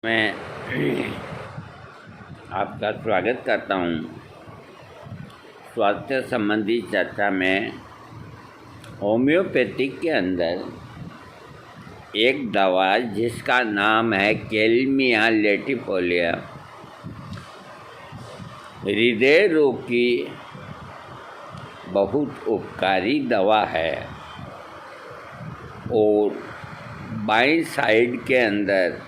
मैं आपका स्वागत करता हूँ। स्वास्थ्य संबंधी चर्चा में होम्योपैथिक के अंदर एक दवा जिसका नाम है कैल्मिया लैटिफोलिया हृदय रोग की बहुत उपकारी दवा है और बाईं साइड के अंदर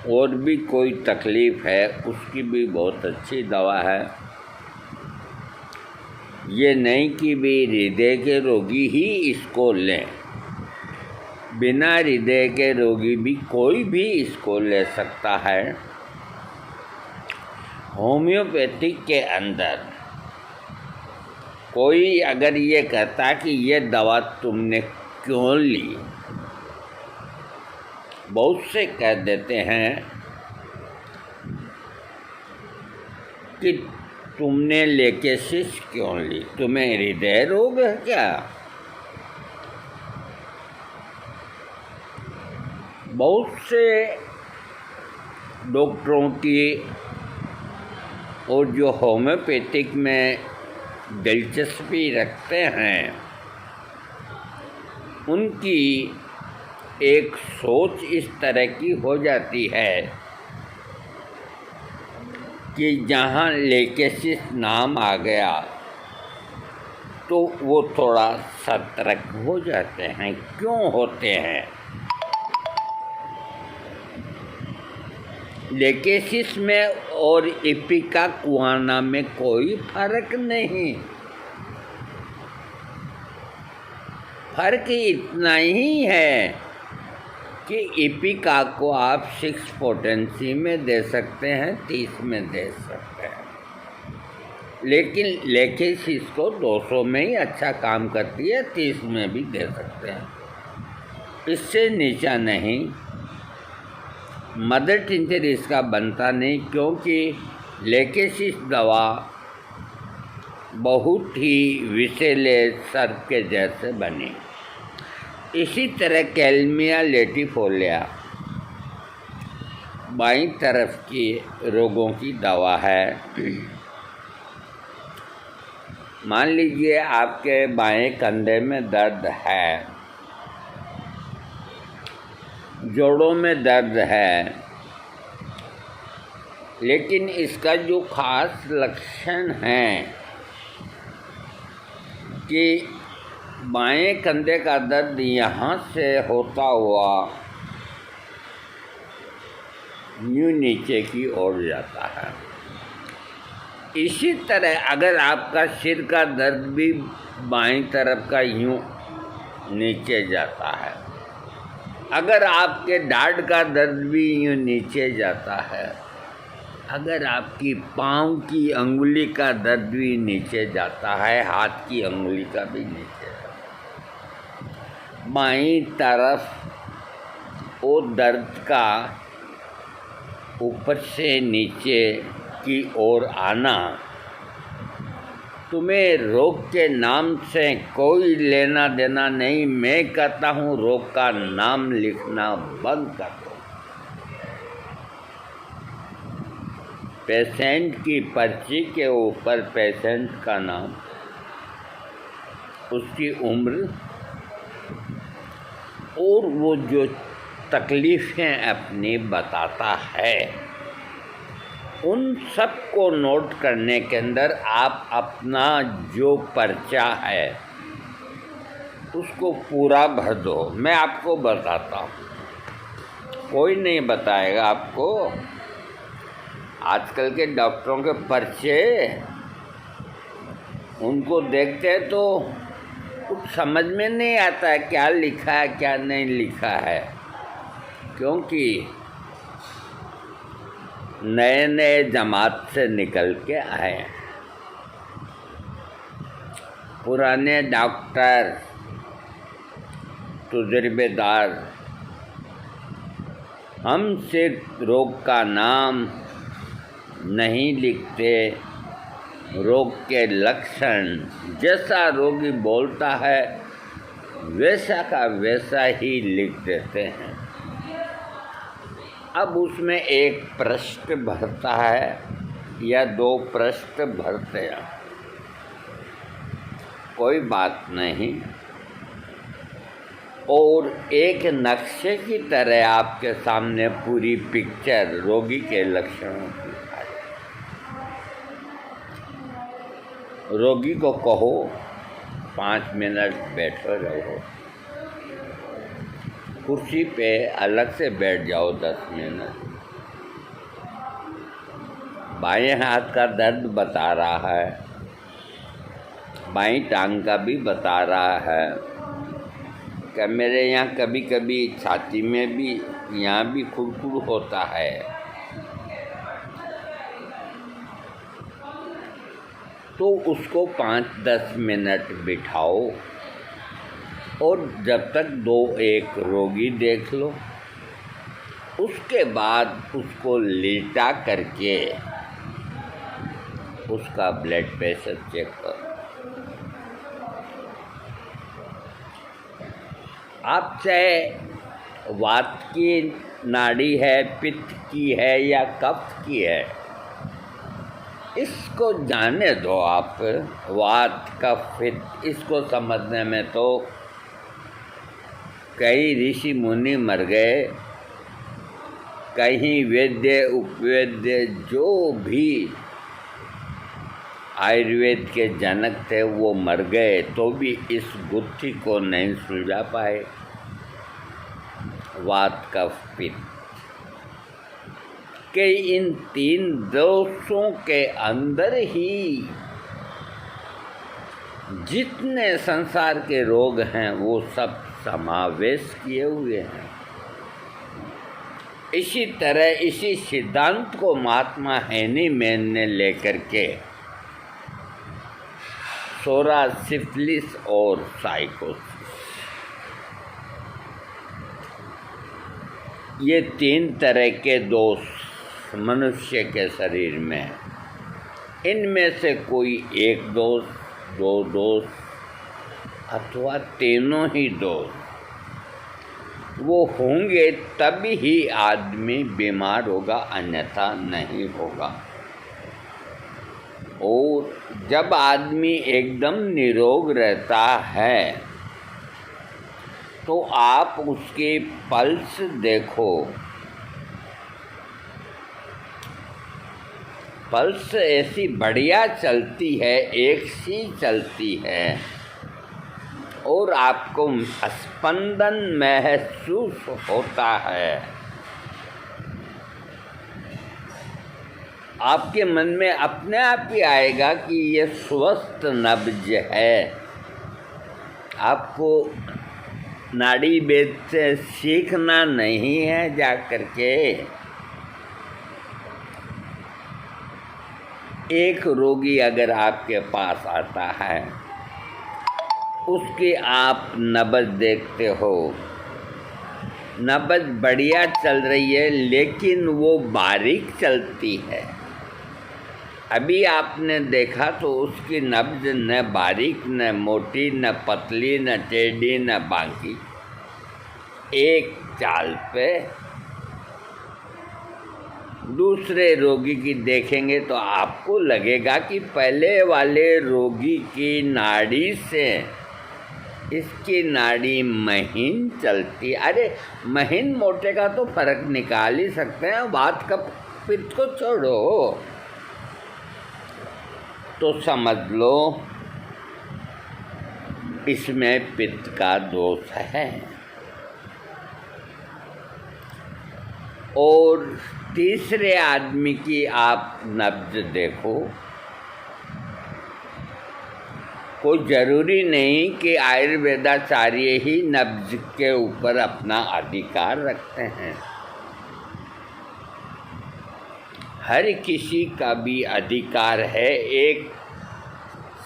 और भी कोई तकलीफ़ है उसकी भी बहुत अच्छी दवा है। ये नहीं कि भी हृदय के रोगी ही इसको लें, बिना हृदय के रोगी भी कोई भी इसको ले सकता है। होम्योपैथिक के अंदर कोई अगर ये कहता कि ये दवा तुमने क्यों ली, बहुत से कह देते हैं कि तुमने लेकेसिस क्यों ली, तुम्हें हृदय रोग है क्या। बहुत से डॉक्टरों की और जो होम्योपैथिक में दिलचस्पी रखते हैं उनकी एक सोच इस तरह की हो जाती है कि जहाँ लेकेसिस नाम आ गया तो वो थोड़ा सतर्क हो जाते हैं। क्यों होते हैं? लेकेसिस में और इपिकाकुआना में कोई फर्क नहीं, फर्क इतना ही है कि इपिका को आप 6 पोटेंसी में दे सकते हैं, 30 में दे सकते हैं, लेकिन लेकेसिस को 200 में ही अच्छा काम करती है, 30 में भी दे सकते हैं, इससे नीचा नहीं। मदर टिंचर इसका बनता नहीं क्योंकि लेकेसिस दवा बहुत ही विषैले सर्प के जैसे बनी। इसी तरह कैल्मिया लैटिफोलिया बाईं तरफ की रोगों की दवा है। मान लीजिए आपके बाएं कंधे में दर्द है, जोड़ों में दर्द है, लेकिन इसका जो खास लक्षण है कि बाएं कंधे का दर्द यहाँ से होता हुआ यूँ नीचे की ओर जाता है। इसी तरह अगर आपका सिर का दर्द भी बाईं तरफ का यूँ नीचे जाता है, अगर आपके दाढ़ का दर्द भी यूँ नीचे जाता है, अगर आपकी पाँव की अंगुली का दर्द भी नीचे जाता है, हाथ की अंगुली का भी नीचे, बाईं तरफ वो दर्द का ऊपर से नीचे की ओर आना, तुम्हें रोग के नाम से कोई लेना देना नहीं। मैं कहता हूँ रोग का नाम लिखना बंद कर दो। पेशेंट की पर्ची के ऊपर पेशेंट का नाम, उसकी उम्र और वो जो तकलीफ़ें अपनी बताता है, उन सब को नोट करने के अंदर आप अपना जो पर्चा है उसको पूरा भर दो। मैं आपको बताता हूँ, कोई नहीं बताएगा आपको। आजकल के डॉक्टरों के पर्चे उनको देखते हैं तो कुछ समझ में नहीं आता है क्या लिखा है क्या नहीं लिखा है, क्योंकि नए नए जमात से निकल के आए हैं। पुराने डॉक्टर तजुर्बेदार हम सिर्फ रोग का नाम नहीं लिखते, रोग के लक्षण, जैसा रोगी बोलता है वैसा का वैसा ही लिख देते हैं। अब उसमें एक पृष्ठ भरता है या 2 पृष्ठ भरते हैं, कोई बात नहीं। और एक नक्शे की तरह आपके सामने पूरी पिक्चर रोगी के लक्षणों की है। रोगी को कहो 5 मिनट बैठो रहो, कुर्सी पे अलग से बैठ जाओ 10 मिनट। बाएं हाथ का दर्द बता रहा है, बाईं टांग का भी बता रहा है कि मेरे यहाँ कभी कभी छाती में भी यहाँ भी खुरखुर होता है। तो उसको 5-10 मिनट बिठाओ और जब तक 2-1 रोगी देख लो, उसके बाद उसको लेटा करके उसका ब्लड प्रेशर चेक करो। आप चाहे वात की नाड़ी है, पित्त की है या कफ की है, इसको जाने दो आप। वात, कफ, पित्त, इसको समझने में तो कई ऋषि मुनि मर गए, कहीं वैद्य उपवैद्य जो भी आयुर्वेद के जनक थे वो मर गए, तो भी इस गुत्थी को नहीं सुलझा पाए। वात, कफ, पित्त के इन 3 दोषों के अंदर ही जितने संसार के रोग हैं वो सब समावेश किए हुए हैं। इसी तरह इसी सिद्धांत को महात्मा हेनी मैन ने लेकर के सोरा, सिफिलिस और साइकोसिस, ये 3 तरह के दोष मनुष्य के शरीर में, इनमें से कोई एक दोष, 2 दोष अथवा तीनों ही दोष वो होंगे तभी ही आदमी बीमार होगा, अन्यथा नहीं होगा। और जब आदमी एकदम निरोग रहता है तो आप उसके पल्स देखो, पल्स ऐसी बढ़िया चलती है, एक सी चलती है और आपको स्पंदन महसूस होता है। आपके मन में अपने आप ही आएगा कि ये स्वस्थ नब्ज है। आपको नाड़ी वेद से सीखना नहीं है जा करके। एक रोगी अगर आपके पास आता है, उसकी आप नब्ज देखते हो, नब्ज बढ़िया चल रही है लेकिन वो बारीक चलती है। अभी आपने देखा तो उसकी नब्ज न बारीक, न मोटी, न पतली, न टेढ़ी, न बांकी, एक चाल पे। दूसरे रोगी की देखेंगे तो आपको लगेगा कि पहले वाले रोगी की नाड़ी से इसकी नाड़ी महीन चलती। अरे महीन मोटे का तो फर्क निकाल ही सकते हैं, वात का पित्त को छोड़ो। तो समझ लो इसमें पित्त का दोष है। और तीसरे आदमी की आप नब्ज देखो, कोई ज़रूरी नहीं कि आयुर्वेदाचार्य ही नब्ज के ऊपर अपना अधिकार रखते हैं। हर किसी का भी अधिकार है, एक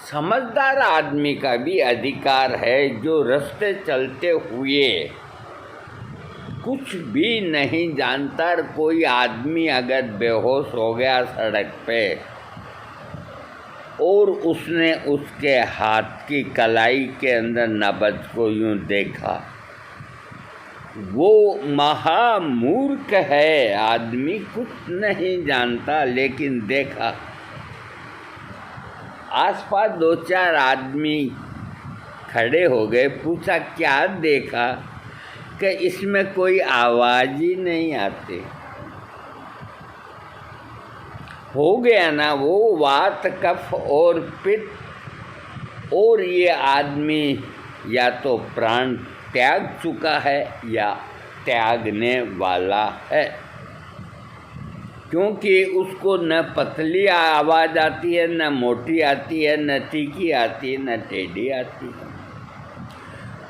समझदार आदमी का भी अधिकार है जो रास्ते चलते हुए कुछ भी नहीं जानता। कोई आदमी अगर बेहोश हो गया सड़क पे और उसने उसके हाथ की कलाई के अंदर नब्ज को यूं देखा वो महामूर्ख है, आदमी कुछ नहीं जानता। लेकिन देखा आसपास दो चार आदमी खड़े हो गए, पूछा क्या देखा, कि इसमें कोई आवाज़ ही नहीं आती। हो गया ना वो वात कफ और पित्त, और ये आदमी या तो प्राण त्याग चुका है या त्यागने वाला है, क्योंकि उसको न पतली आवाज़ आती है, न मोटी आती है, न तीखी आती है, न टेढ़ी आती है।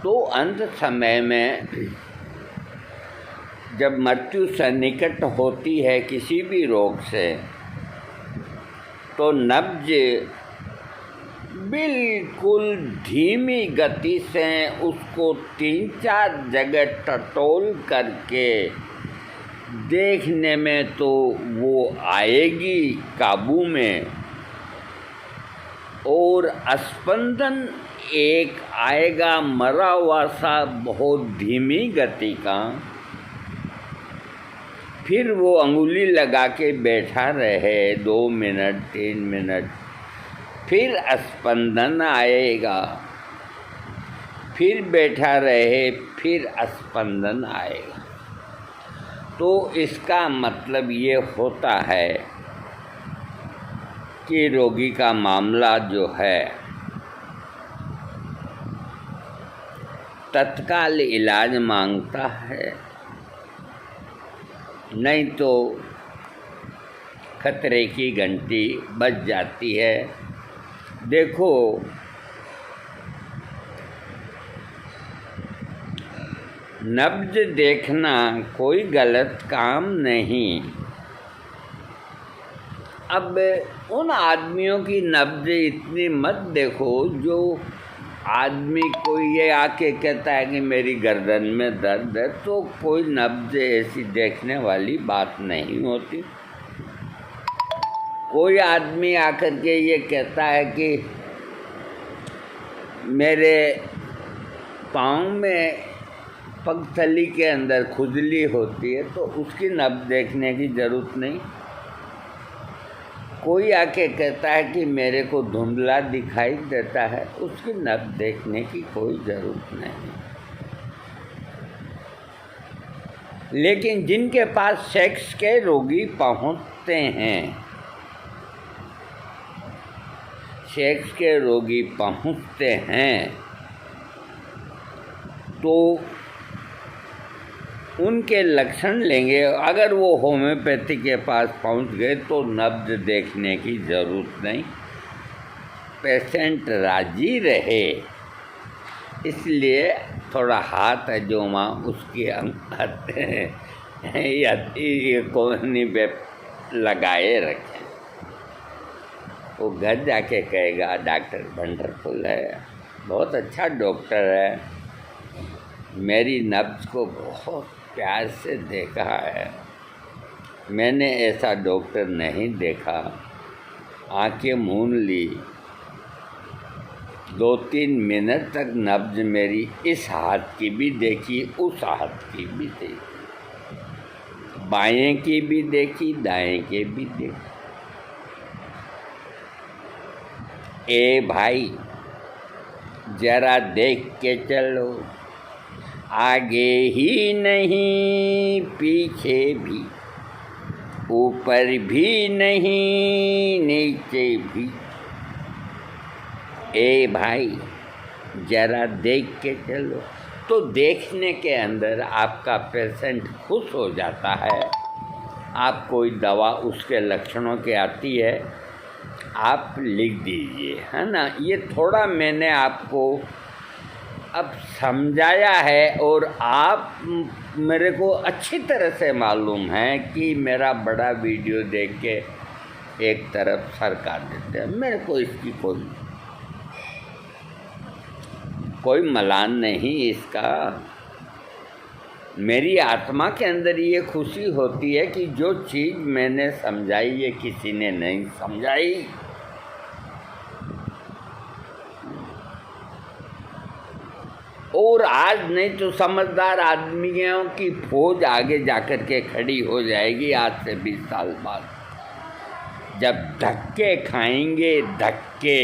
तो अंत समय में जब मृत्यु सन्निकट होती है किसी भी रोग से, तो नब्ज बिल्कुल धीमी गति से उसको 3-4 जगह टटोल करके देखने में तो वो आएगी काबू में, और स्पंदन एक आएगा मरा हुआ सा बहुत धीमी गति का। फिर वो अंगुली लगा के बैठा रहे 2 मिनट 3 मिनट, फिर स्पंदन आएगा, फिर बैठा रहे, फिर स्पंदन आएगा। तो इसका मतलब ये होता है कि रोगी का मामला जो है तत्काल इलाज मांगता है, नहीं तो खतरे की घंटी बज जाती है। देखो, नब्ज देखना कोई गलत काम नहीं। अब उन आदमियों की नब्ज इतनी मत देखो जो आदमी को ये आके कहता है कि मेरी गर्दन में दर्द है, तो कोई नब्ज ऐसी देखने वाली बात नहीं होती। कोई आदमी आकर के ये कहता है कि मेरे पाँव में पगथली के अंदर खुजली होती है, तो उसकी नब्ज देखने की ज़रूरत नहीं। कोई आके कहता है कि मेरे को धुंधला दिखाई देता है, उसकी नब्ज देखने की कोई ज़रूरत नहीं। लेकिन जिनके पास सेक्स के रोगी पहुंचते हैं, सेक्स के रोगी पहुंचते हैं, तो उनके लक्षण लेंगे। अगर वो होम्योपैथी के पास पहुंच गए तो नब्ज देखने की ज़रूरत नहीं, पेशेंट राजी रहे, इसलिए थोड़ा हाथ अजोमा उसके ये कोहनी पे लगाए रखें। वो घर जाके कहेगा डॉक्टर वंडरफुल है, बहुत अच्छा डॉक्टर है, मेरी नब्ज को बहुत प्यार से देखा है, मैंने ऐसा डॉक्टर नहीं देखा। आंखें मूंद ली, 2-3 मिनट तक नब्ज मेरी इस हाथ की भी देखी, उस हाथ की भी देखी, बाएं की भी देखी, दाएं की भी देखी। ए भाई, जरा देख के चलो, आगे ही नहीं पीछे भी, ऊपर भी नहीं नीचे भी। ए भाई, जरा देख के चलो। तो देखने के अंदर आपका पेशेंट खुश हो जाता है। आप कोई दवा उसके लक्षणों के आती है, आप लिख दीजिए, है ना। ये थोड़ा मैंने आपको अब समझाया है, और आप मेरे को अच्छी तरह से मालूम है कि मेरा बड़ा वीडियो देख के एक तरफ सरका देते हैं। मेरे को इसकी कोई मलान नहीं इसका। मेरी आत्मा के अंदर ये खुशी होती है कि जो चीज़ मैंने समझाई ये किसी ने नहीं समझाई। और आज नहीं तो समझदार आदमियों की फौज आगे जाकर के खड़ी हो जाएगी आज से 20 साल बाद, जब धक्के खाएंगे धक्के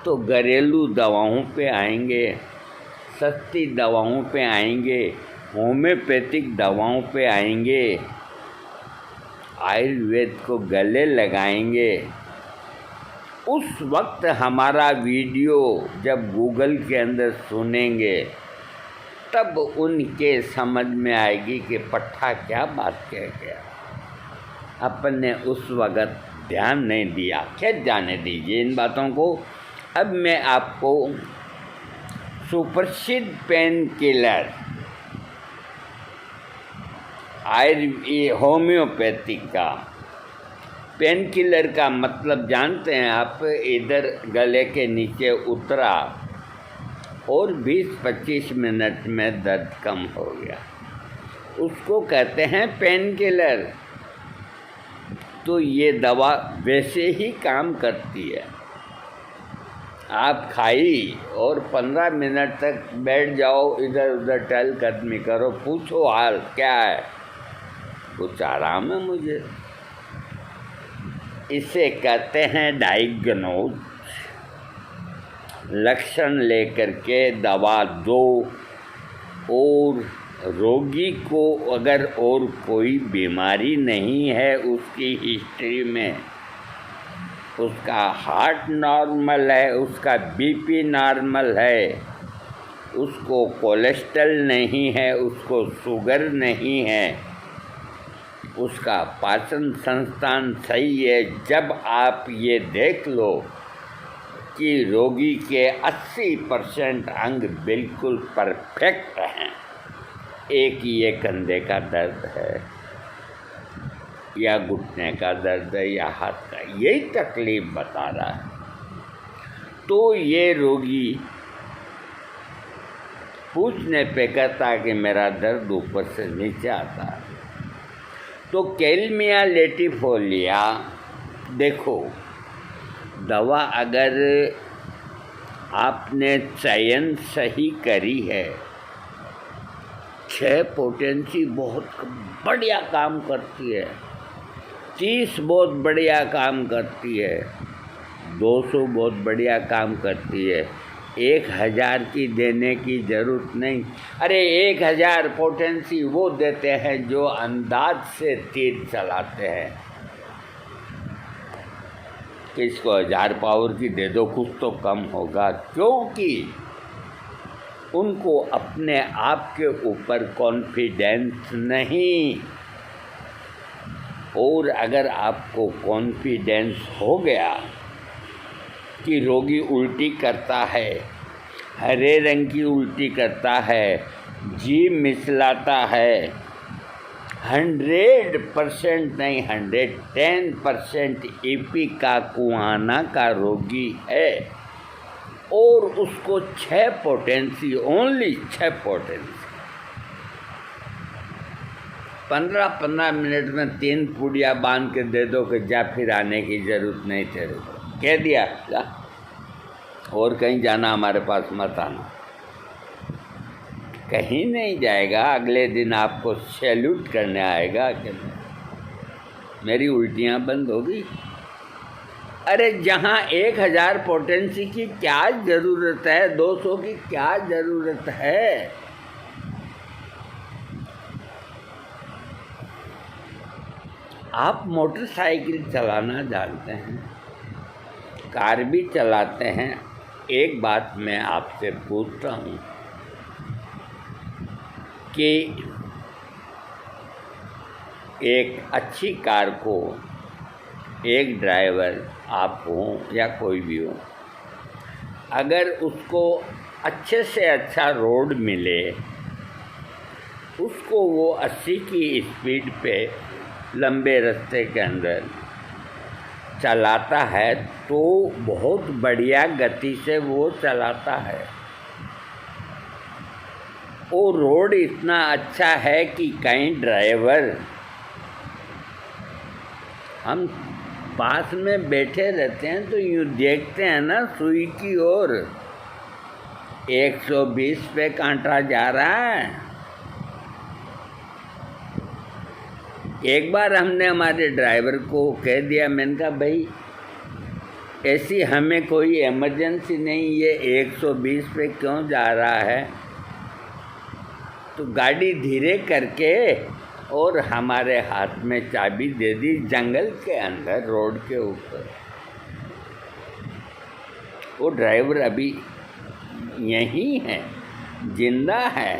तो घरेलू दवाओं पे आएंगे, सस्ती दवाओं पे आएंगे, होम्योपैथिक दवाओं पे आएंगे, आयुर्वेद को गले लगाएंगे। उस वक्त हमारा वीडियो जब गूगल के अंदर सुनेंगे तब उनके समझ में आएगी कि पट्टा क्या बात कह गया, अपन ने उस वक्त ध्यान नहीं दिया। खैर जाने दीजिए इन बातों को। अब मैं आपको सुप्रसिद्ध पेन किलर होम्योपैथिक का पेन किलर का मतलब जानते हैं आप? इधर गले के नीचे उतरा और 20-25 मिनट में दर्द कम हो गया, उसको कहते हैं पेन किलर। तो ये दवा वैसे ही काम करती है। आप खाई और 15 मिनट तक बैठ जाओ, इधर उधर टहलकदमी करो, पूछो हाल क्या है, कुछ आराम है मुझे। इसे कहते हैं डायग्नोज। लक्षण लेकर के दवा दो, और रोगी को अगर और कोई बीमारी नहीं है उसकी हिस्ट्री में, उसका हार्ट नॉर्मल है, उसका बीपी नॉर्मल है, उसको कोलेस्ट्रॉल नहीं है, उसको शुगर नहीं है, उसका पाचन संस्थान सही है, जब आप ये देख लो कि रोगी के 80% अंग बिल्कुल परफेक्ट हैं, एक ये कंधे का दर्द है या घुटने का दर्द है या हाथ का, यही तकलीफ बता रहा है, तो ये रोगी पूछने पे कहता है कि मेरा दर्द ऊपर से नीचे आता है। तो कैलमिया लेटिफोलिया देखो, दवा अगर आपने चयन सही करी है, 6 पोटेंसी बहुत बढ़िया काम करती है, 30 बहुत बढ़िया काम करती है, 200 बहुत बढ़िया काम करती है, 1000 की देने की ज़रूरत नहीं। अरे 1000 पोटेंसी वो देते हैं जो अंदाज से तीर चलाते हैं। किसको 1000 पावर की दे दो, कुछ तो कम होगा, क्योंकि उनको अपने आप के ऊपर कॉन्फिडेंस नहीं। और अगर आपको कॉन्फिडेंस हो गया कि रोगी उल्टी करता है, हरे रंग की उल्टी करता है, जीभ मिचलाता है, 100% नहीं 110% इपिकाकुआना का रोगी है, और उसको 6 पोटेंसी, ओनली 6 पोटेंसी, 15-15 मिनट में 3 पुड़िया बांध के दे दो कि जा, फिर आने की ज़रूरत नहीं तेरे को, कह दिया जा, और कहीं जाना हमारे पास मत आना। कहीं नहीं जाएगा, अगले दिन आपको सैल्यूट करने आएगा कि मेरी उल्टियाँ बंद हो गई। अरे जहाँ 1000 पोटेंसी की क्या ज़रूरत है, 200 की क्या ज़रूरत है? आप मोटरसाइकिल चलाना जानते हैं, कार भी चलाते हैं। एक बात मैं आपसे पूछता हूँ कि एक अच्छी कार को एक ड्राइवर, आप हो या कोई भी हो, अगर उसको अच्छे से अच्छा रोड मिले, उसको वो 80 की स्पीड पे लंबे रास्ते के अंदर चलाता है, तो बहुत बढ़िया गति से वो चलाता है। वो रोड इतना अच्छा है कि कई ड्राइवर, हम पास में बैठे रहते हैं तो यूँ देखते हैं ना सुई की ओर, 120 पे कांटा जा रहा है। एक बार हमने हमारे ड्राइवर को कह दिया, मैंने कहा भाई ऐसी हमें कोई इमरजेंसी नहीं, ये 120 पे क्यों जा रहा है, तो गाड़ी धीरे करके और हमारे हाथ में चाबी दे दी जंगल के अंदर रोड के ऊपर। वो ड्राइवर अभी यहीं है, जिंदा है।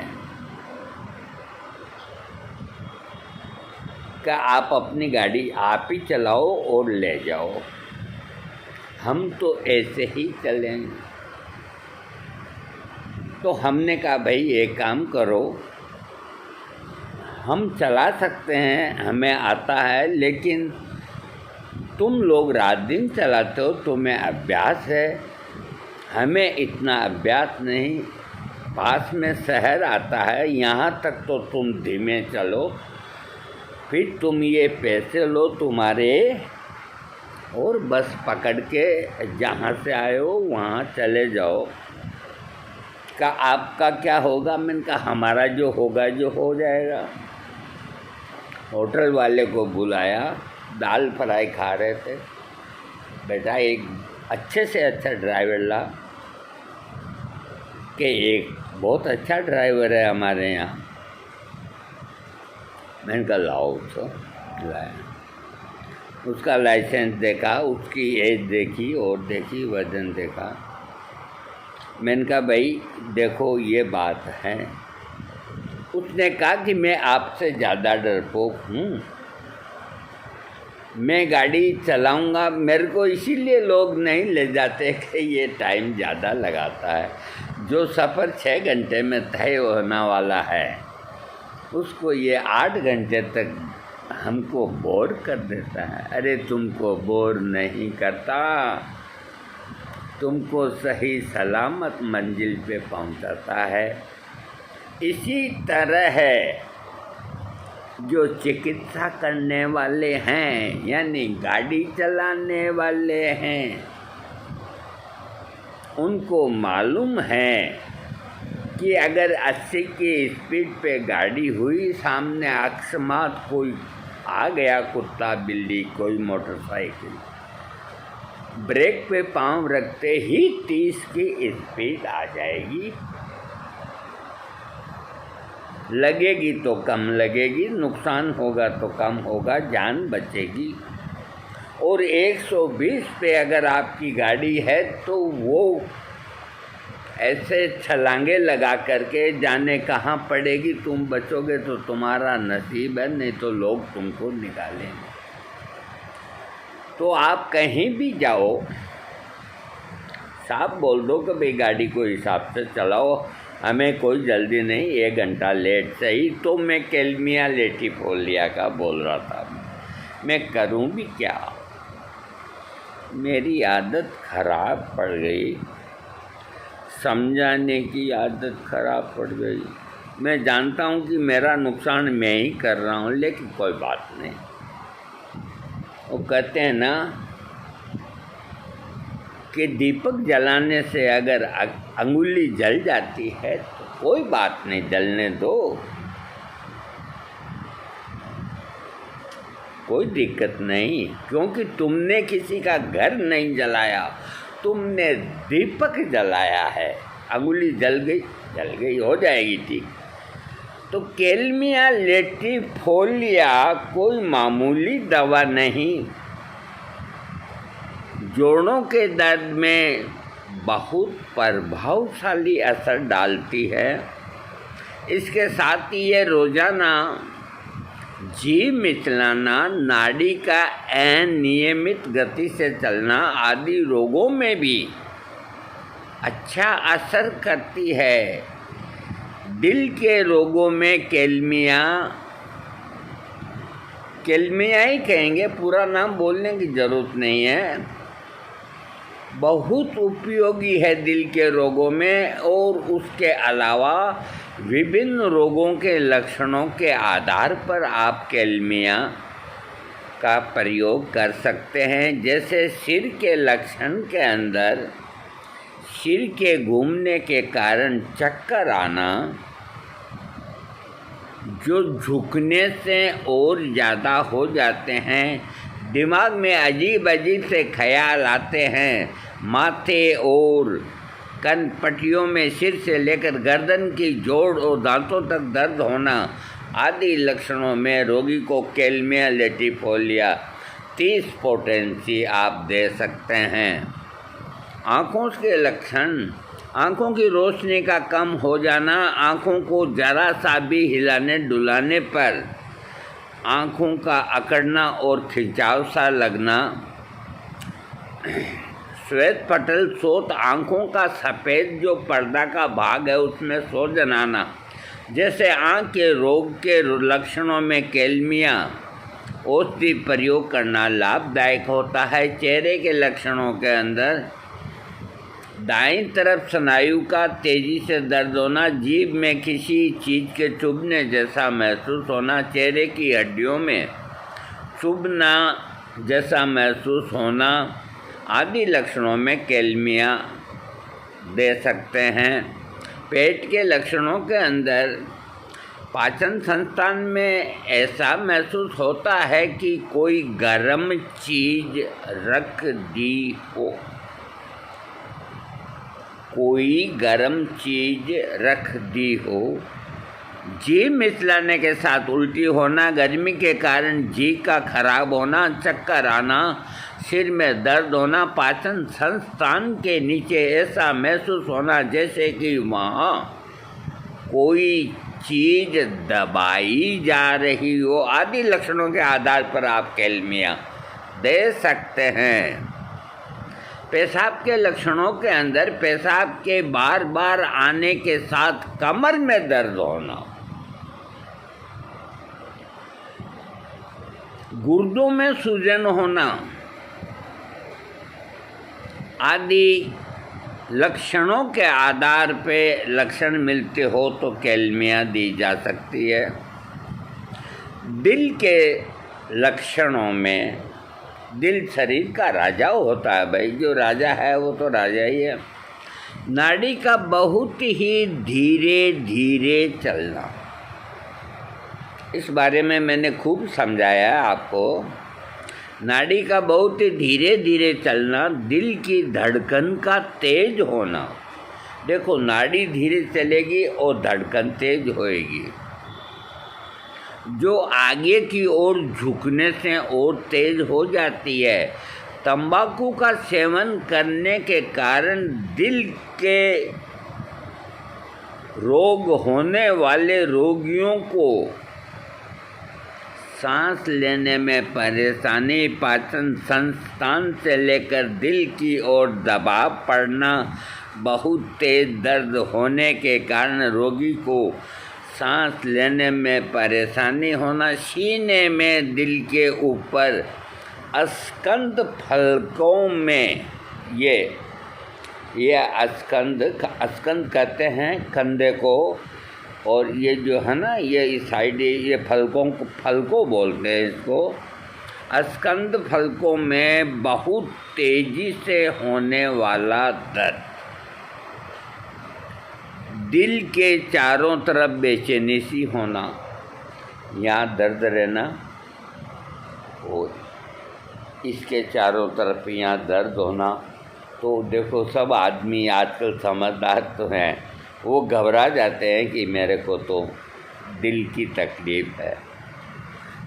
कि आप अपनी गाड़ी आप ही चलाओ और ले जाओ, हम तो ऐसे ही चलेंगे। तो हमने कहा भाई एक काम करो, हम चला सकते हैं, हमें आता है, लेकिन तुम लोग रात दिन चलाते हो, तुम्हें अभ्यास है, हमें इतना अभ्यास नहीं। पास में शहर आता है, यहाँ तक तो तुम धीमे चलो, फिर तुम ये पैसे लो तुम्हारे और बस पकड़ के जहाँ से आए हो वहाँ चले जाओ। का आपका क्या होगा? मैंने कहा हमारा जो होगा जो हो जाएगा। होटल वाले को बुलाया, दाल फ्राई खा रहे थे। बेटा एक अच्छे से अच्छा ड्राइवर ला, कि एक बहुत अच्छा ड्राइवर है हमारे यहाँ। मैंने कहा लाओ, तो लाया। उसका लाइसेंस देखा, उसकी एज देखी और देखी, वजन देखा। मैंने कहा भाई देखो ये बात है। उसने कहा कि मैं आपसे ज़्यादा डरपोक हूँ, मैं गाड़ी चलाऊँगा, मेरे को इसीलिए लोग नहीं ले जाते कि ये टाइम ज़्यादा लगाता है। जो सफ़र 6 घंटे में तय होने वाला है उसको ये 8 घंटे तक हमको बोर कर देता है। अरे तुमको बोर नहीं करता, तुमको सही सलामत मंजिल पे पहुंचाता है। इसी तरह है जो चिकित्सा करने वाले हैं, यानी गाड़ी चलाने वाले हैं, उनको मालूम है कि अगर 80 की स्पीड पे गाड़ी हुई, सामने अकस्मात कोई आ गया, कुत्ता बिल्ली कोई मोटरसाइकिल, ब्रेक पे पांव रखते ही 30 की स्पीड आ जाएगी। लगेगी तो कम लगेगी, नुकसान होगा तो कम होगा, जान बचेगी। और 120 पे अगर आपकी गाड़ी है तो वो ऐसे छलांगे लगा करके जाने कहाँ पड़ेगी। तुम बचोगे तो तुम्हारा नसीब है, नहीं तो लोग तुमको निकालेंगे। तो आप कहीं भी जाओ, साफ बोल दो कि भाई गाड़ी को हिसाब से चलाओ, हमें कोई जल्दी नहीं, 1 घंटा लेट सही। तो मैं केल्मिया लेटिफोलिया का बोल रहा था, मैं करूं भी क्या? मेरी आदत खराब पड़ गई, समझाने की आदत खराब पड़ गई। मैं जानता हूं कि मेरा नुकसान मैं ही कर रहा हूं, लेकिन कोई बात नहीं। वो कहते हैं ना कि दीपक जलाने से अगर अंगुली जल जाती है तो कोई बात नहीं, जलने दो, कोई दिक्कत नहीं, क्योंकि तुमने किसी का घर नहीं जलाया, तुमने दीपक जलाया है। अंगुली जल गई, हो जाएगी ठीक। तो केल्मिया लेटिफोलिया कोई मामूली दवा नहीं, जोड़ों के दर्द में बहुत प्रभावशाली असर डालती है। इसके साथ ही ये रोज़ाना जी मिचलाना, नाड़ी का अनियमित गति से चलना आदि रोगों में भी अच्छा असर करती है। दिल के रोगों में केल्मिया ही कहेंगे, पूरा नाम बोलने की ज़रूरत नहीं है, बहुत उपयोगी है दिल के रोगों में। और उसके अलावा विभिन्न रोगों के लक्षणों के आधार पर आप केल्मिया का प्रयोग कर सकते हैं। जैसे सिर के लक्षण के अंदर सिर के घूमने के कारण चक्कर आना, जो झुकने से और ज़्यादा हो जाते हैं, दिमाग में अजीब अजीब से ख्याल आते हैं, माथे और कनपट्टियों में सिर से लेकर गर्दन की जोड़ और दांतों तक दर्द होना आदि लक्षणों में रोगी को कैल्मिया लेटिफोलिया 30 पोटेंसी आप दे सकते हैं। आँखों के लक्षण: आँखों की रोशनी का कम हो जाना, आँखों को जरा सा भी हिलाने डुलाने पर आँखों का अकड़ना और खिंचाव सा लगना, श्वेत पटल सोत, आँखों का सफ़ेद जो पर्दा का भाग है उसमें सूजन आना, जैसे आँख के रोग के लक्षणों में कैल्मिया औषधि प्रयोग करना लाभदायक होता है। चेहरे के लक्षणों के अंदर दाईं तरफ स्नायु का तेज़ी से दर्द होना, जीभ में किसी चीज़ के चुभने जैसा महसूस होना, चेहरे की हड्डियों में चुभना जैसा महसूस होना आदि लक्षणों में कैल्मिया दे सकते हैं। पेट के लक्षणों के अंदर पाचन संस्थान में ऐसा महसूस होता है कि कोई गर्म चीज़ रख दी हो, कोई गर्म चीज़ रख दी हो। जीभ मिचलाने के साथ उल्टी होना, गर्मी के कारण जीभ का खराब होना, चक्कर आना, सिर में दर्द होना, पाचन संस्थान के नीचे ऐसा महसूस होना जैसे कि वहाँ कोई चीज़ दबाई जा रही हो आदि लक्षणों के आधार पर आप कैल्मिया दे सकते हैं। पेशाब के लक्षणों के अंदर पेशाब के बार बार आने के साथ कमर में दर्द होना, गुर्दों में सूजन होना आदि लक्षणों के आधार पे लक्षण मिलते हो तो कैल्मिया दी जा सकती है। दिल के लक्षणों में दिल शरीर का राजा होता है भाई, जो राजा है वो तो राजा ही है। नाड़ी का बहुत ही धीरे धीरे चलना, इस बारे में मैंने खूब समझाया है आपको। नाड़ी का बहुत ही धीरे धीरे चलना, दिल की धड़कन का तेज होना, देखो नाड़ी धीरे चलेगी और धड़कन तेज होएगी, जो आगे की ओर झुकने से और तेज हो जाती है। तंबाकू का सेवन करने के कारण दिल के रोग होने वाले रोगियों को सांस लेने में परेशानी, पाचन संस्थान से लेकर दिल की ओर दबाव पड़ना, बहुत तेज दर्द होने के कारण रोगी को सांस लेने में परेशानी होना, सीने में दिल के ऊपर अस्कंद फलकों में ये अस्कंद कहते हैं कंधे को, और ये जो है ना ये इस साइड ये फलकों बोलते हैं इसको। अस्कंद फलकों में बहुत तेजी से होने वाला दर्द, दिल के चारों तरफ बेचैनी सी होना, यहाँ दर्द रहना और इसके चारों तरफ यहाँ दर्द होना। तो देखो सब आदमी आजकल समझदार तो हैं, वो घबरा जाते हैं कि मेरे को तो दिल की तकलीफ़ है।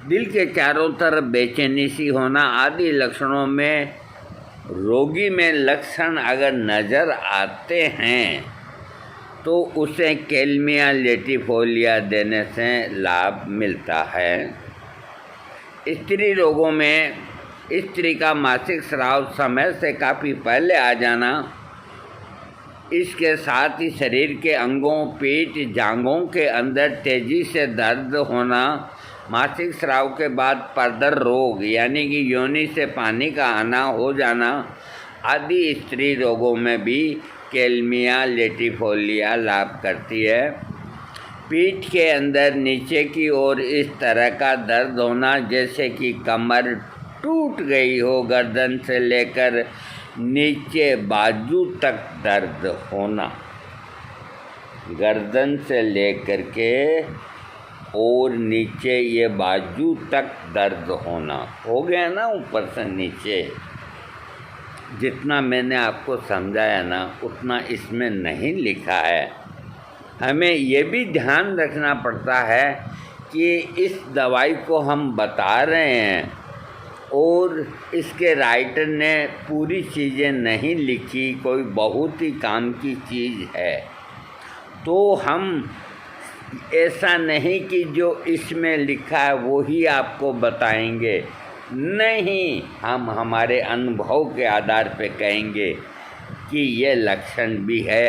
दिल के चारों तरफ बेचैनी सी होना आदि लक्षणों में रोगी में लक्षण अगर नज़र आते हैं तो उसे कैल्मिया लेटिफोलिया देने से लाभ मिलता है। स्त्री रोगों में स्त्री का मासिक स्राव समय से काफ़ी पहले आ जाना, इसके साथ ही शरीर के अंगों, पीठ, जांघों के अंदर तेज़ी से दर्द होना, मासिक स्राव के बाद परदर रोग यानी कि योनि से पानी का आना हो जाना आदि स्त्री रोगों में भी कैल्मिया लेटिफोलिया लाभ करती है। पीठ के अंदर नीचे की ओर इस तरह का दर्द होना जैसे कि कमर टूट गई हो, गर्दन से लेकर नीचे बाजू तक दर्द होना, गर्दन से लेकर के और नीचे ये बाजू तक दर्द होना। हो गया ना ऊपर से नीचे? जितना मैंने आपको समझाया ना उतना इसमें नहीं लिखा है। हमें ये भी ध्यान रखना पड़ता है कि इस दवाई को हम बता रहे हैं और इसके राइटर ने पूरी चीज़ें नहीं लिखी, कोई बहुत ही काम की चीज़ है, तो हम ऐसा नहीं कि जो इसमें लिखा है वो ही आपको बताएंगे। नहीं, हम हमारे अनुभव के आधार पे कहेंगे कि ये लक्षण भी है।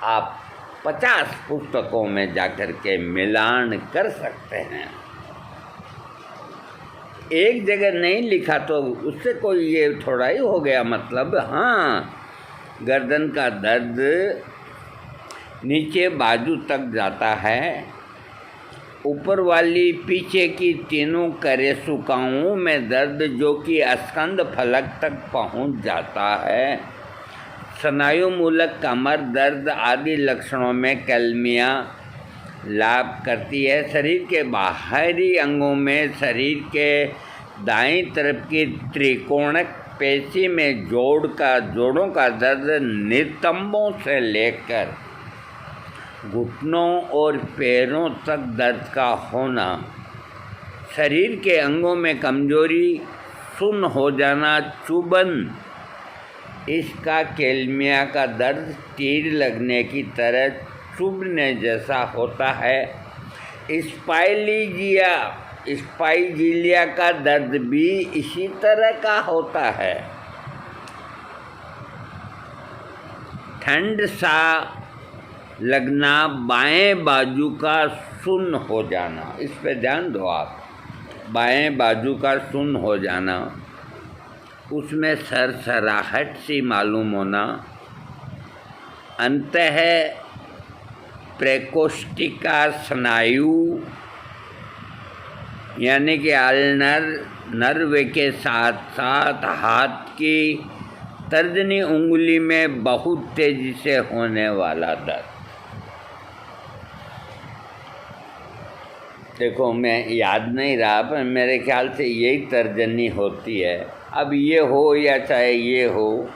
आप 50 पुस्तकों में जाकर के मिलान कर सकते हैं। एक जगह नहीं लिखा तो उससे कोई ये थोड़ा ही हो गया मतलब। हाँ, गर्दन का दर्द नीचे बाजू तक जाता है, ऊपर वाली पीछे की तीनों करेसुकाओं में दर्द जो कि स्कंद फलक तक पहुंच जाता है, स्नायु मूलक कमर दर्द आदि लक्षणों में कैल्मिया लाभ करती है। शरीर के बाहरी अंगों में शरीर के दाईं तरफ की त्रिकोणक पेशी में जोड़ों का दर्द नितंबों से लेकर घुटनों और पैरों तक दर्द का होना, शरीर के अंगों में कमजोरी, सुन्न हो जाना, चुभन, इसका कैल्मिया का दर्द तीर लगने की तरह चुभने जैसा होता है। स्पाइजीलिया का दर्द भी इसी तरह का होता है। ठंड सा लगना, बाएं बाजू का सुन्न हो जाना, इस पे ध्यान दो आप। बाएं बाजू का सुन्न हो जाना, उसमें सरसराहट सी मालूम होना, अंतः प्रेकोष्टिका स्नायु यानी कि अल्नर नर्व के साथ साथ हाथ की तर्जनी उंगली में बहुत तेजी से होने वाला दर्द। देखो, मैं याद नहीं रहा पर मेरे ख्याल से यही तर्जनी होती है। अब ये हो या चाहे ये हो,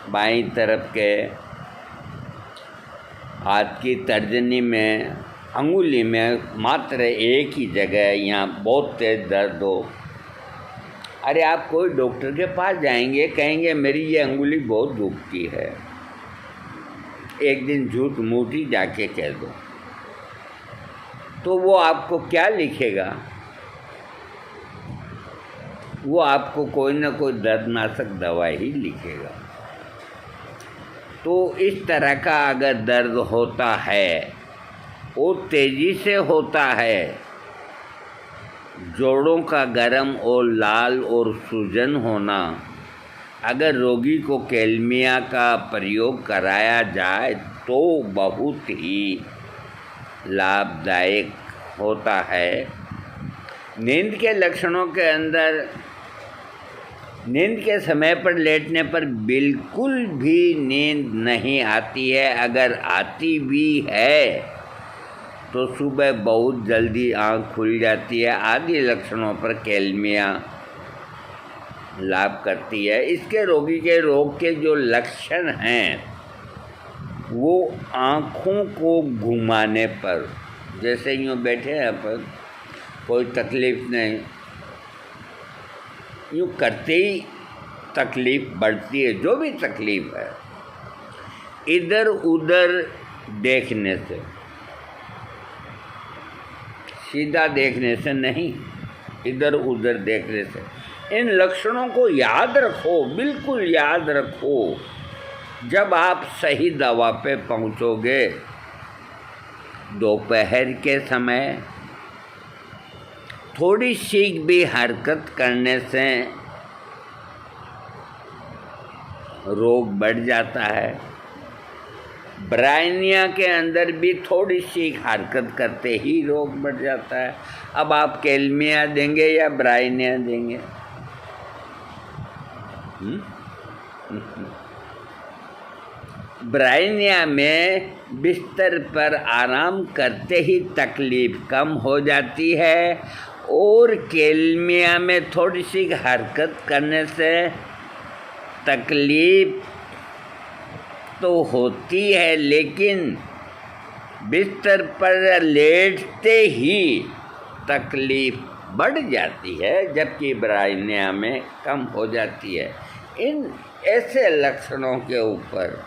बाईं तरफ के हाथ की तर्जनी में अंगुली में मात्र एक ही जगह यहाँ बहुत तेज दर्द हो, अरे आप कोई डॉक्टर के पास जाएंगे, कहेंगे मेरी ये अंगुली बहुत दुखती है, एक दिन झूठ मूठ ही जाके कह दो, तो वो आपको क्या लिखेगा? वो आपको कोई ना कोई दर्दनाशक दवा ही लिखेगा। तो इस तरह का अगर दर्द होता है, वो तेज़ी से होता है, जोड़ों का गरम और लाल और सूजन होना, अगर रोगी को कैल्मिया का प्रयोग कराया जाए तो बहुत ही लाभदायक होता है। नींद के लक्षणों के अंदर नींद के समय पर लेटने पर बिल्कुल भी नींद नहीं आती है, अगर आती भी है तो सुबह बहुत जल्दी आँख खुल जाती है, आदि लक्षणों पर कैल्मिया लाभ करती है। इसके रोगी के रोग के जो लक्षण हैं वो आँखों को घुमाने पर, जैसे यूँ बैठे हैं पर कोई तकलीफ़ नहीं, यूँ करते ही तकलीफ़ बढ़ती है, जो भी तकलीफ़ है, इधर उधर देखने से, सीधा देखने से नहीं, इधर उधर देखने से। इन लक्षणों को याद रखो, बिल्कुल याद रखो। जब आप सही दवा पे पहुंचोगे, दोपहर के समय थोड़ी सी भी हरकत करने से रोग बढ़ जाता है। ब्राइनिया के अंदर भी थोड़ी सी हरकत करते ही रोग बढ़ जाता है। अब आप कैल्मिया देंगे या ब्राइनिया देंगे? ब्राइनिया में बिस्तर पर आराम करते ही तकलीफ कम हो जाती है और केल्मिया में थोड़ी सी हरकत करने से तकलीफ तो होती है, लेकिन बिस्तर पर लेटते ही तकलीफ बढ़ जाती है, जबकि ब्राइनिया में कम हो जाती है। इन ऐसे लक्षणों के ऊपर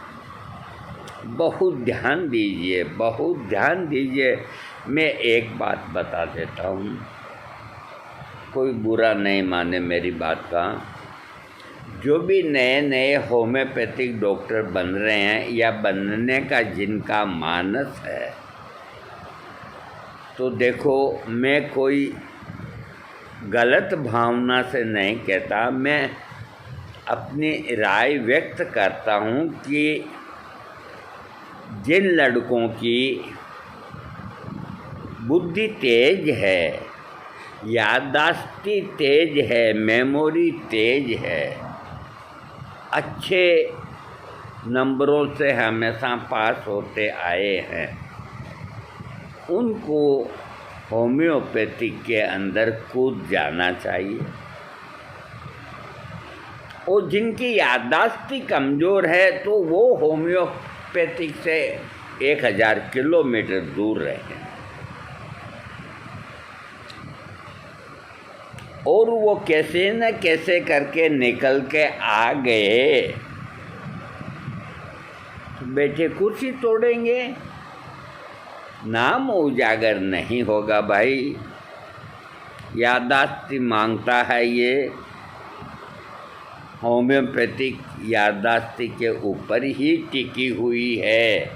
बहुत ध्यान दीजिए, बहुत ध्यान दीजिए। मैं एक बात बता देता हूँ, कोई बुरा नहीं माने मेरी बात का। जो भी नए नए होम्योपैथिक डॉक्टर बन रहे हैं या बनने का जिनका मानस है, तो देखो, मैं कोई गलत भावना से नहीं कहता, मैं अपनी राय व्यक्त करता हूँ कि जिन लड़कों की बुद्धि तेज है, याददाश्ती तेज है, मेमोरी तेज है, अच्छे नंबरों से हमेशा पास होते आए हैं, उनको होम्योपैथिक के अंदर कूद जाना चाहिए। और जिनकी याददाश्ती कमज़ोर है तो वो होम्योपैथिक से 1000 किलोमीटर दूर रहें। और वो कैसे न कैसे करके निकल के आ गए, तो बेटे कुर्सी तोड़ेंगे, नाम उजागर नहीं होगा भाई। याददाश्ती मांगता है ये, होम्योपैथिक याददाश्ती के ऊपर ही टिकी हुई है।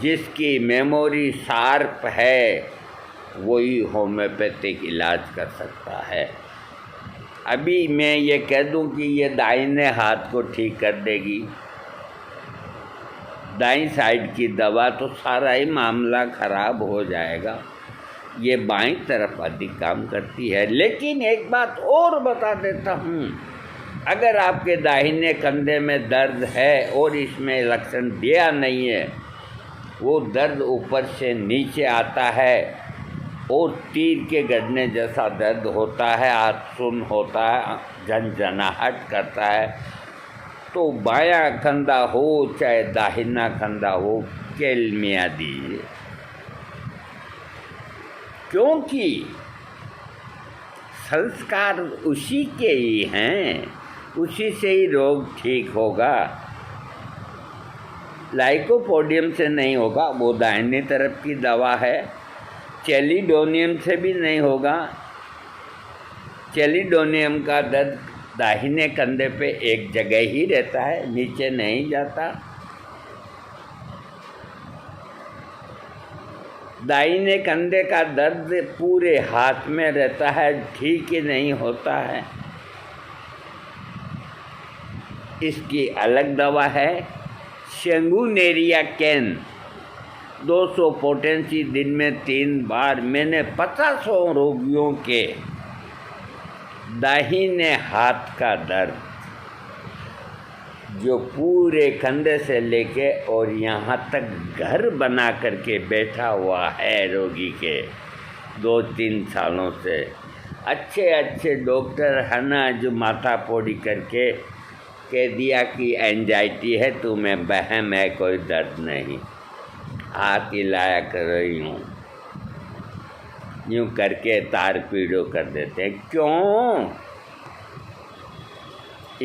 जिसकी मेमोरी शार्प है वही होम्योपैथिक इलाज कर सकता है। अभी मैं ये कह दूं कि ये दाहिने हाथ को ठीक कर देगी, दाईं साइड की दवा, तो सारा ही मामला ख़राब हो जाएगा। ये बाईं तरफ अधिक काम करती है। लेकिन एक बात और बता देता हूँ, अगर आपके दाहिने कंधे में दर्द है और इसमें लक्षण दिया नहीं है, वो दर्द ऊपर से नीचे आता है और तीर के गड़ने जैसा दर्द होता है, हाथ सुन होता है, झनझनाहट करता है, तो बायां कंधा हो चाहे दाहिना कंधा हो, केल्मिया दीजिए। क्योंकि संस्कार उसी के ही हैं, उसी से ही रोग ठीक होगा। लाइकोपोडियम से नहीं होगा, वो दाहिनी तरफ की दवा है। चेलिडोनियम से भी नहीं होगा। चेलिडोनियम का दर्द दाहिने कंधे पे एक जगह ही रहता है, नीचे नहीं जाता। दाहिने कंधे का दर्द पूरे हाथ में रहता है, ठीक ही नहीं होता है। इसकी अलग दवा है सेंगुनेरिया कैन, 200 पोटेंसी दिन में 3 बार। मैंने 50 रोगियों के दाहिने हाथ का दर्द, जो पूरे कंधे से लेके और यहाँ तक घर बना करके बैठा हुआ है रोगी के 2-3 सालों से, अच्छे अच्छे डॉक्टर है ना, जो माथा पोड़ी करके कह दिया कि एंजाइटी है, तुम्हें वहम है, कोई दर्द नहीं, हाथ हिलाया कर रही हूँ, यूँ करके तार पीड़ो कर देते हैं। क्यों?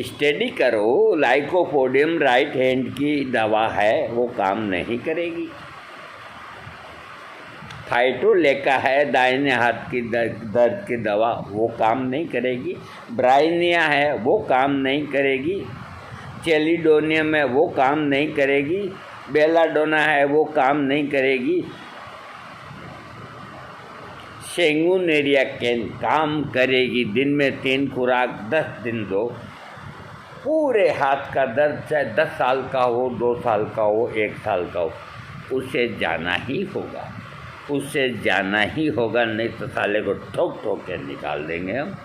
स्टडी करो। लाइकोपोडियम राइट हैंड की दवा है, वो काम नहीं करेगी। फाइटोलेका है दाहिने हाथ की दर्द की दवा, वो काम नहीं करेगी। ब्राइनिया है, वो काम नहीं करेगी। चेलिडोनियम है, वो काम नहीं करेगी। बेलाडोना है, वो काम नहीं करेगी। सेंगुनेरिया कैन काम करेगी। दिन में 3 खुराक 10 दिन दो। पूरे हाथ का दर्द चाहे 10 साल का हो, 2 साल का हो, 1 साल का हो, उसे जाना ही होगा, उसे जाना ही होगा, नहीं तो साले को ठोक ठोक के निकाल देंगे हम।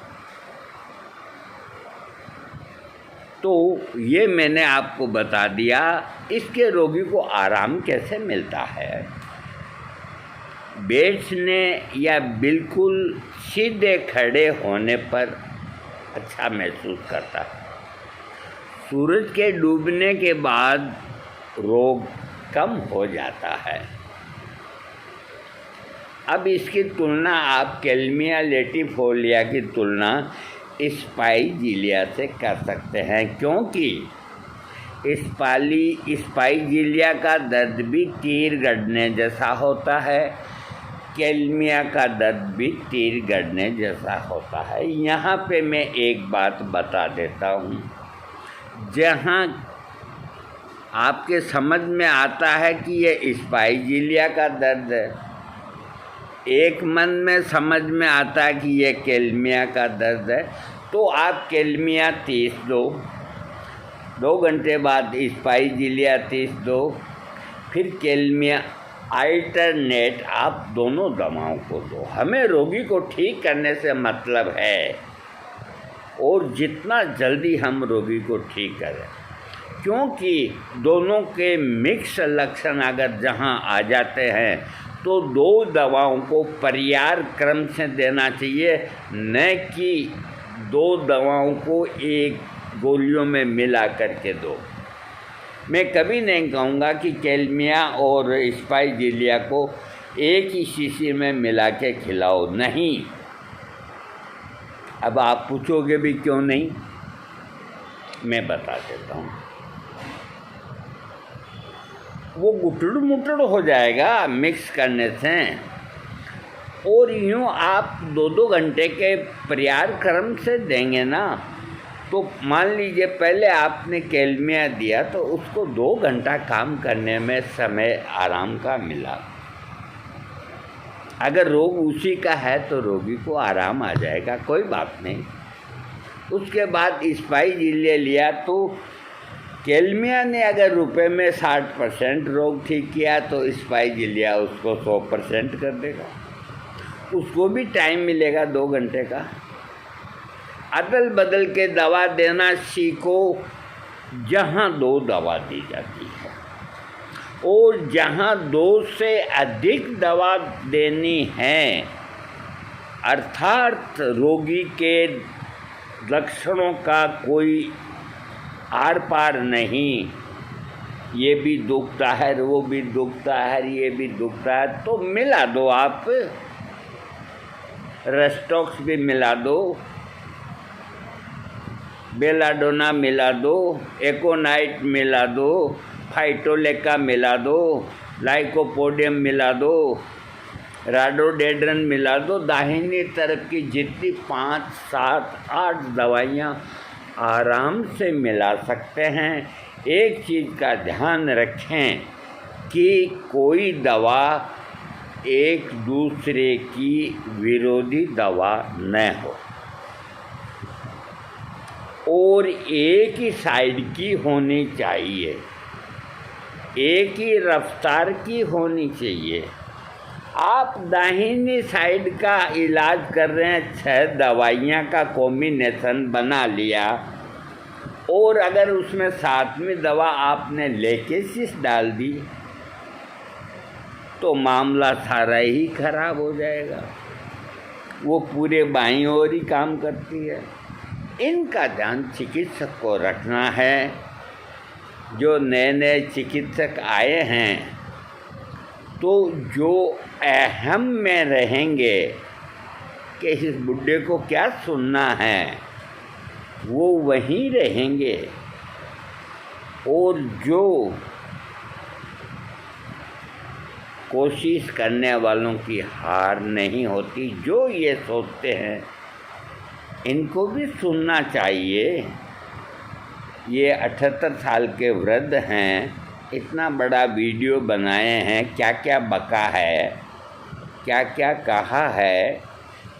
तो ये मैंने आपको बता दिया। इसके रोगी को आराम कैसे मिलता है? बैठने या बिल्कुल सीधे खड़े होने पर अच्छा महसूस करता है। सूरज के डूबने के बाद रोग कम हो जाता है। अब इसकी तुलना आप कैल्मिया लेटिफोलिया की तुलना स्पाइजीलिया से कर सकते हैं, क्योंकि स्पाइजीलिया का दर्द भी तीर गड़ने जैसा होता है, कैल्मिया का दर्द भी तीर गड़ने जैसा होता है। यहाँ पे मैं एक बात बता देता हूँ, जहाँ आपके समझ में आता है कि ये स्पाइजीलिया का दर्द है, एक मन में समझ में आता है कि ये कैल्मिया का दर्द है, तो आप कैल्मिया 30 दो, 2 घंटे बाद स्पाइजीलिया 30 दो, फिर कैल्मिया अल्टरनेट आप दोनों दवाओं को दो। हमें रोगी को ठीक करने से मतलब है, और जितना जल्दी हम रोगी को ठीक करें, क्योंकि दोनों के मिक्स लक्षण अगर जहाँ आ जाते हैं तो 2 दवाओं को पर्याय क्रम से देना चाहिए, न कि 2 दवाओं को एक गोलियों में मिला करके दो। मैं कभी नहीं कहूँगा कि कैल्मिया और स्पाइजीलिया को एक ही शीशी में मिला के खिलाओ, नहीं। अब आप पूछोगे भी क्यों नहीं, मैं बता देता हूँ। वो गुटड़ मुटड़ हो जाएगा मिक्स करने से, और यूँ आप 2-2 घंटे के पर्याय क्रम से देंगे ना, तो मान लीजिए पहले आपने कैल्मिया दिया तो उसको 2 घंटा काम करने में समय आराम का मिला। अगर रोग उसी का है तो रोगी को आराम आ जाएगा, कोई बात नहीं। उसके बाद स्पाइजीलिया लिया तो कैल्मिया ने अगर रुपए में 60% रोग ठीक किया तो स्पाइजीलिया उसको 100% कर देगा। उसको भी टाइम मिलेगा 2 घंटे का। अदल बदल के दवा देना सीखो, जहाँ 2 दवा दी जाती है, और जहाँ 2 से अधिक दवा देनी है, अर्थात रोगी के लक्षणों का कोई आर पार नहीं, ये भी दुखता है, वो भी दुखता है, ये भी दुखता है, तो मिला दो आप। रेस्टॉक्स भी मिला दो, बेलाडोना मिला दो, एकोनाइट मिला दो, फाइटोलेका मिला दो, लाइकोपोडियम मिला दो, राडोडेड्रन मिला दो। दाहिनी तरफ की जितनी 5, 7, 8 दवाइयाँ आराम से मिला सकते हैं। एक चीज़ का ध्यान रखें कि कोई दवा एक दूसरे की विरोधी दवा न हो, और एक ही साइड की होनी चाहिए, एक ही रफ्तार की होनी चाहिए। आप दाहिनी साइड का इलाज कर रहे हैं, 6 दवाइयाँ का कॉम्बिनेशन बना लिया, और अगर उसमें 7वीं दवा आपने लेकेसिस डाल दी तो मामला सारा ही खराब हो जाएगा। वो पूरे बाईं ओर ही काम करती है। इनका ध्यान चिकित्सक को रखना है। जो नए नए चिकित्सक आए हैं तो जो अहम में रहेंगे कि इस बुड्ढे को क्या सुनना है, वो वहीं रहेंगे, और जो कोशिश करने वालों की हार नहीं होती, जो ये सोचते हैं, इनको भी सुनना चाहिए। ये 78 साल के वृद्ध हैं, इतना बड़ा वीडियो बनाए हैं, क्या क्या बका है, क्या क्या कहा है,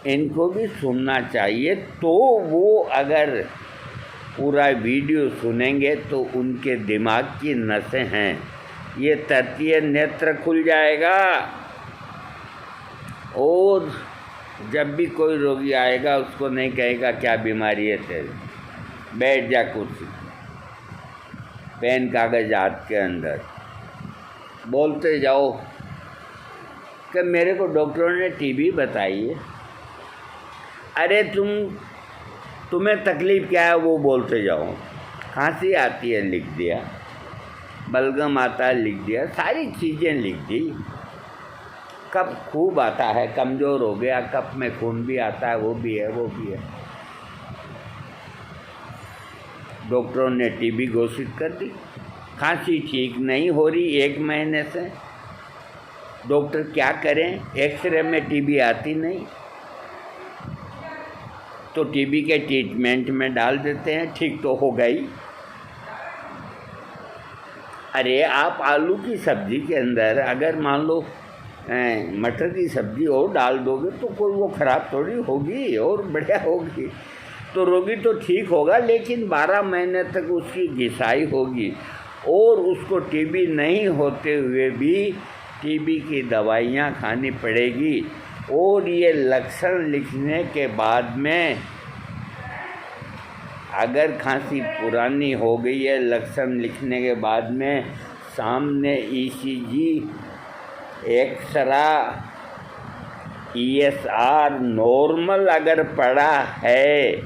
इनको भी सुनना चाहिए। तो वो अगर पूरा वीडियो सुनेंगे तो उनके दिमाग की नसें हैं, ये तृतीय नेत्र खुल जाएगा, और जब भी कोई रोगी आएगा उसको नहीं कहेगा क्या बीमारी है तेरी, बैठ जा कुर्सी, पेन कागजात के अंदर, बोलते जाओ कि मेरे को डॉक्टरों ने टीबी बताई है। अरे तुम्हें तकलीफ़ क्या है वो बोलते जाओ। खांसी आती है लिख दिया, बलगम आता है लिख दिया, सारी चीज़ें लिख दी। कफ खूब आता है, कमज़ोर हो गया, कफ में खून भी आता है, वो भी है, वो भी है। डॉक्टरों ने टीबी घोषित कर दी। खांसी ठीक नहीं हो रही 1 महीने से, डॉक्टर क्या करें, एक्सरे में टीबी आती नहीं, तो टीबी के ट्रीटमेंट में डाल देते हैं, ठीक तो हो गई। अरे आप आलू की सब्ज़ी के अंदर अगर मान लो मटर की सब्ज़ी और डाल दोगे तो कोई वो ख़राब थोड़ी होगी, और बढ़िया होगी। तो रोगी तो ठीक होगा, लेकिन 12 महीने तक उसकी घिसाई होगी और उसको टीबी नहीं होते हुए भी टीबी की दवाइयाँ खानी पड़ेगी। और ये लक्षण लिखने के बाद में, अगर खांसी पुरानी हो गई है, लक्षण लिखने के बाद में सामने ईसीजी, एक्सरा, ईएसआर नॉर्मल अगर पड़ा है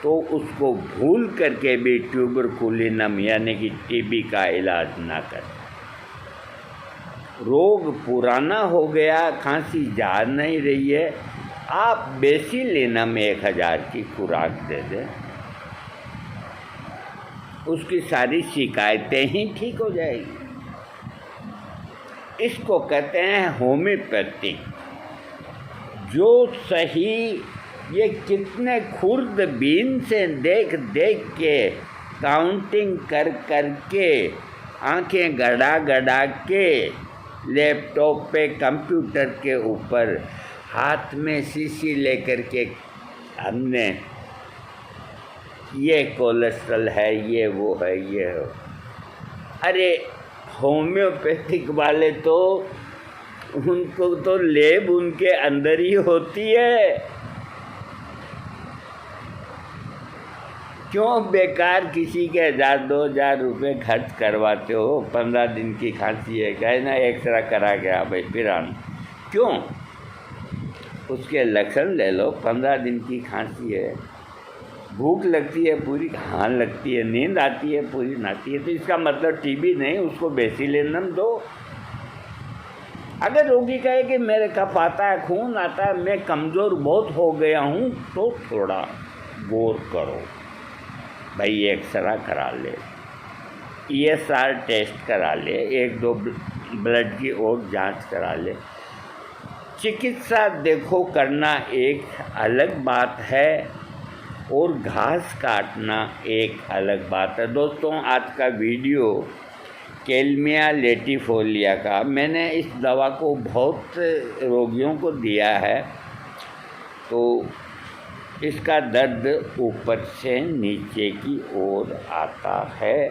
तो उसको भूल करके भी ट्यूबरकुलिनम यानी कि टीबी का इलाज ना करें। रोग पुराना हो गया, खांसी जा नहीं रही है, आप बेसिलिनम 1000 की खुराक दे दें, उसकी सारी शिकायतें ही ठीक हो जाएगी। इसको कहते हैं होम्योपैथिक। जो सही, ये कितने खुर्दबीन से देख देख के, काउंटिंग कर कर के, आंखें गड़ा गड़ा के, लैपटॉप पे, कंप्यूटर के ऊपर हाथ में शीशी लेकर के हमने ये कोलेस्ट्रॉल है, ये वो है, ये हो। अरे होम्योपैथिक वाले तो उनको तो लेब उनके अंदर ही होती है। क्यों बेकार किसी के 1000-2000 रुपये खर्च करवाते हो? 15 दिन की खांसी है, कहे ना एक्सरा करा गया भाई, फिर आना क्यों? उसके लक्षण ले लो। 15 दिन की खांसी है, भूख लगती है पूरी, हाँ लगती है, नींद आती है पूरी, आती है, तो इसका मतलब टीबी नहीं, उसको बेसिलिनम दो। अगर रोगी कहे कि मेरे कफ आता है, खून आता है, मैं कमज़ोर बहुत हो गया हूँ, तो थोड़ा गौर करो भाई, एक्सरा करा ले, ईएसआर टेस्ट करा ले, 1-2 ब्लड की और जांच करा ले। चिकित्सा देखो करना एक अलग बात है और घास काटना एक अलग बात है। दोस्तों, आज का वीडियो कैल्मिया लेटिफोलिया का, मैंने इस दवा को बहुत रोगियों को दिया है, तो इसका दर्द ऊपर से नीचे की ओर आता है,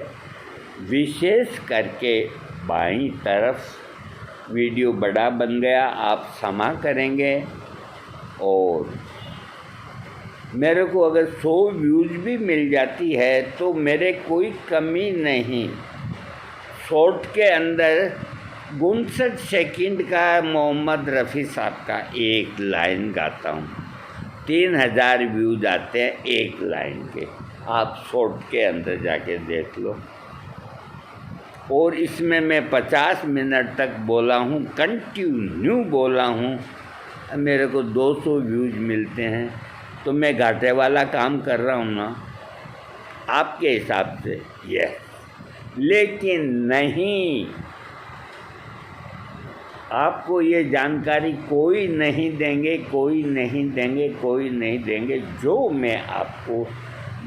विशेष करके बाईं तरफ। वीडियो बड़ा बन गया, आप क्षमा करेंगे। और मेरे को अगर 100 व्यूज़ भी मिल जाती है तो मेरे कोई कमी नहीं। शॉर्ट के अंदर 59 सेकंड का मोहम्मद रफ़ी साहब का एक लाइन गाता हूँ, 3000 व्यूज़ आते हैं एक लाइन के। आप शॉर्ट के अंदर जाके देख लो। और इसमें मैं 50 मिनट तक बोला हूँ, कंटिन्यू बोला हूँ, मेरे को 200 व्यूज़ मिलते हैं, तो मैं घाटे वाला काम कर रहा हूँ ना आपके हिसाब से, ये। लेकिन नहीं, आपको ये जानकारी कोई नहीं देंगे, कोई नहीं देंगे, कोई नहीं देंगे, जो मैं आपको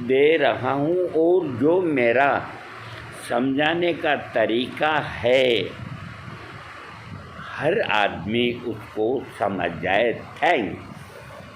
दे रहा हूँ और जो मेरा समझाने का तरीका है, हर आदमी उसको समझ जाए। थैंक्स।